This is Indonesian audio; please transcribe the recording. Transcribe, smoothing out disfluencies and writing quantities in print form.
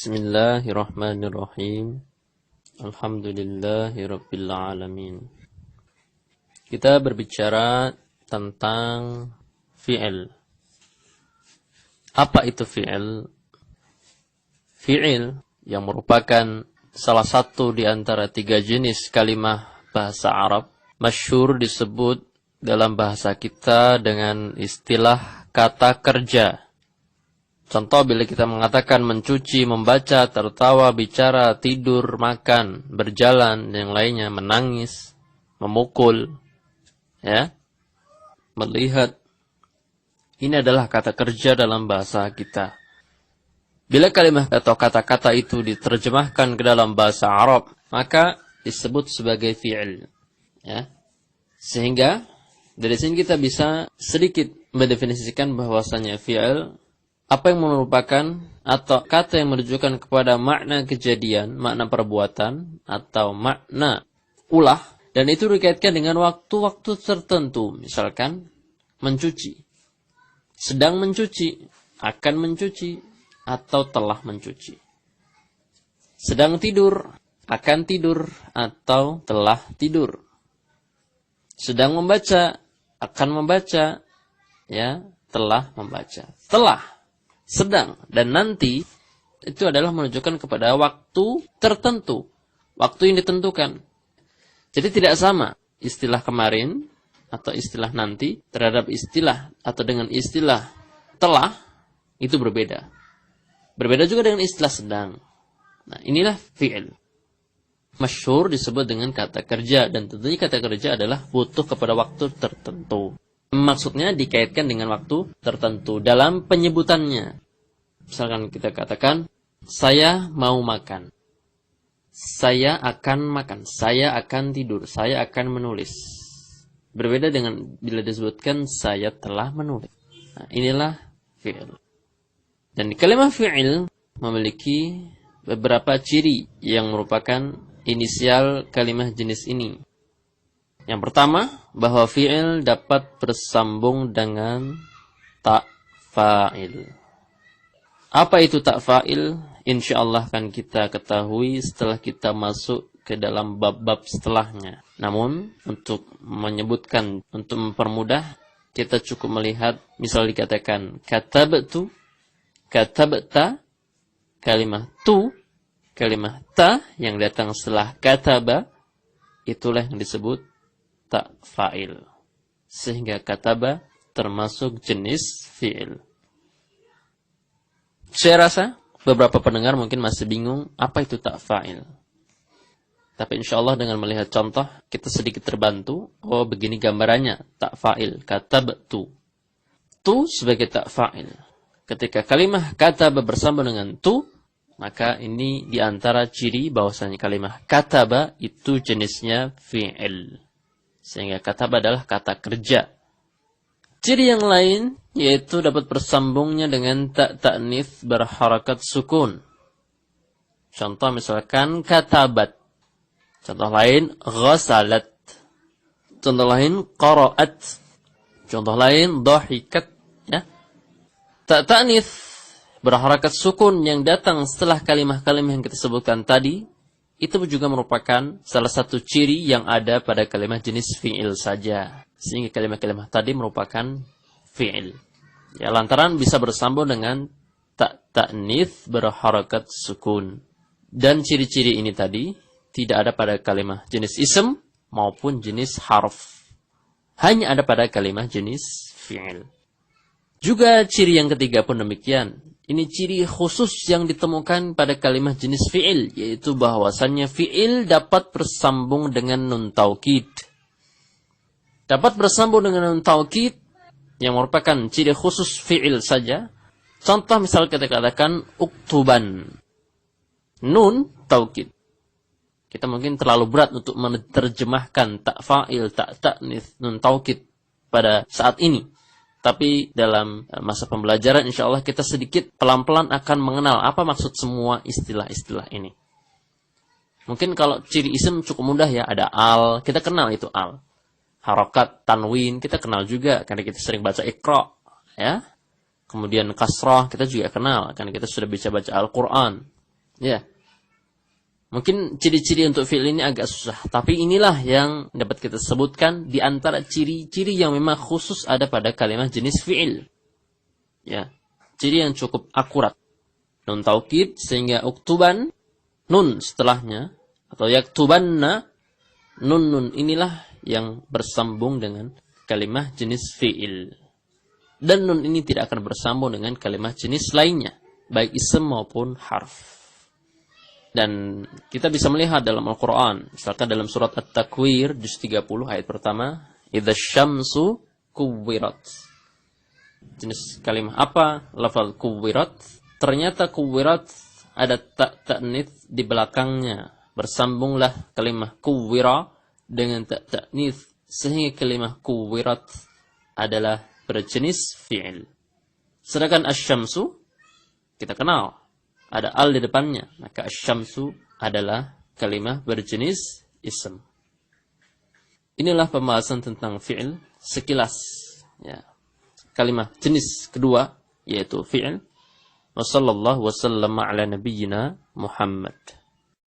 Bismillahirrahmanirrahim. Alhamdulillahirabbil alamin. Kita berbicara tentang fi'il. Apa itu fi'il? Fi'il yang merupakan salah satu di antara 3 jenis kalimah bahasa Arab, masyhur disebut dalam bahasa kita dengan istilah kata kerja. Contoh bila kita mengatakan mencuci, membaca, tertawa, bicara, tidur, makan, berjalan, yang lainnya, menangis, memukul, ya, melihat. Ini adalah kata kerja dalam bahasa kita. Bila kalimat atau kata-kata itu diterjemahkan ke dalam bahasa Arab, maka disebut sebagai fi'il. Ya. Sehingga dari sini kita bisa sedikit mendefinisikan bahwasanya fi'il apa yang merupakan atau kata yang menunjukkan kepada makna kejadian, makna perbuatan, atau makna ulah, dan itu dikaitkan dengan waktu-waktu tertentu. Misalkan, mencuci, sedang mencuci, akan mencuci, atau telah mencuci. Sedang tidur, akan tidur, atau telah tidur. Sedang membaca, akan membaca, ya, telah membaca. Telah, sedang, dan nanti itu adalah menunjukkan kepada waktu tertentu, waktu yang ditentukan. Jadi tidak sama istilah kemarin atau istilah nanti terhadap istilah atau dengan istilah telah, itu berbeda. Berbeda juga dengan istilah sedang. Nah, inilah fi'il. Masyhur disebut dengan kata kerja, dan tentunya kata kerja adalah butuh kepada waktu tertentu. Maksudnya dikaitkan dengan waktu tertentu dalam penyebutannya. Misalkan kita katakan, saya mau makan, saya akan makan, saya akan tidur, saya akan menulis. Berbeda dengan bila disebutkan saya telah menulis. Nah, inilah fi'il. Dan kalimat fi'il memiliki beberapa ciri yang merupakan inisial kalimat jenis ini. Yang pertama, bahwa fi'il dapat bersambung dengan ta fa'il. Apa itu ta fa'il? Insyaallah akan kita ketahui setelah kita masuk ke dalam bab-bab setelahnya. Namun, untuk menyebutkan, untuk mempermudah, kita cukup melihat, misal dikatakan katabtu, katabta, kalimah tu, kalimah ta yang datang setelah kataba, itulah yang disebut ta fa'il. Sehingga kataba termasuk jenis fi'il. Saya rasa beberapa pendengar mungkin masih bingung apa itu ta fa'il. Tapi insyaallah dengan melihat contoh kita sedikit terbantu. Oh, begini gambarannya ta fa'il, katabtu. Tu sebagai ta fa'il. Ketika kalimah kataba bersambung dengan tu, maka ini diantara ciri bahwasanya kalimah kataba itu jenisnya fi'il. Sehingga kataba adalah kata kerja. Ciri yang lain yaitu dapat bersambungnya dengan ta ta'nits berharakat sukun. Contoh misalkan katabat. Contoh lain ghasalat. Contoh lain qara'at. Contoh lain dhahikat, ya. Ta ta'nits berharakat sukun yang datang setelah kalimah-kalimah yang kita sebutkan tadi, itu juga merupakan salah satu ciri yang ada pada kalimat jenis fi'il saja. Sehingga kalimat-kalimat tadi merupakan fi'il. Ya, lantaran bisa bersambung dengan ta ta'nits berharakat sukun. Dan ciri-ciri ini tadi tidak ada pada kalimat jenis ism maupun jenis harf. Hanya ada pada kalimat jenis fi'il. Juga ciri yang ketiga pun demikian. Ini ciri khusus yang ditemukan pada kalimat jenis fi'il, yaitu bahwasannya fi'il dapat bersambung dengan nun taukid. Dapat bersambung dengan nun taukid yang merupakan ciri khusus fi'il saja. Contoh misal kita katakan uktuban. Nun taukid. Kita mungkin terlalu berat untuk menerjemahkan ta fa'il, ta ta'nits, nun taukid pada saat ini. Tapi dalam masa pembelajaran insyaallah kita sedikit pelan-pelan akan mengenal apa maksud semua istilah-istilah ini. Mungkin kalau ciri isim cukup mudah ya, ada al, kita kenal itu al. Harokat, tanwin, kita kenal juga karena kita sering baca Iqra, ya. Kemudian kasrah, kita juga kenal karena kita sudah bisa baca Al-Quran. Ya. Mungkin ciri-ciri untuk fi'il ini agak susah, tapi inilah yang dapat kita sebutkan di antara ciri-ciri yang memang khusus ada pada kalimat jenis fi'il. Ya. Ciri yang cukup akurat. Nun taukid sehingga uktuban nun setelahnya atau yaktubanna nun inilah yang bersambung dengan kalimat jenis fi'il. Dan nun ini tidak akan bersambung dengan kalimat jenis lainnya, baik ism maupun harf. Dan kita bisa melihat dalam Al-Quran, misalkan dalam surat At-Takwir, juz 30, ayat pertama, idza syamsu kuwirat. Jenis kalimat apa? Lafal kuwirat. Ternyata kuwirat ada ta'nits di belakangnya. Bersambunglah kalimat kuwira dengan ta'nits, sehingga kalimat kuwirat adalah berjenis fi'il. Sedangkan asy-syamsu kita kenal ada al di depannya, maka asy-syamsu adalah kalimat berjenis ism. Inilah pembahasan tentang fi'il sekilas. Ya. Kalimat jenis kedua yaitu fi'il. Wassallallahu wasallama ala nabiyyina Muhammad.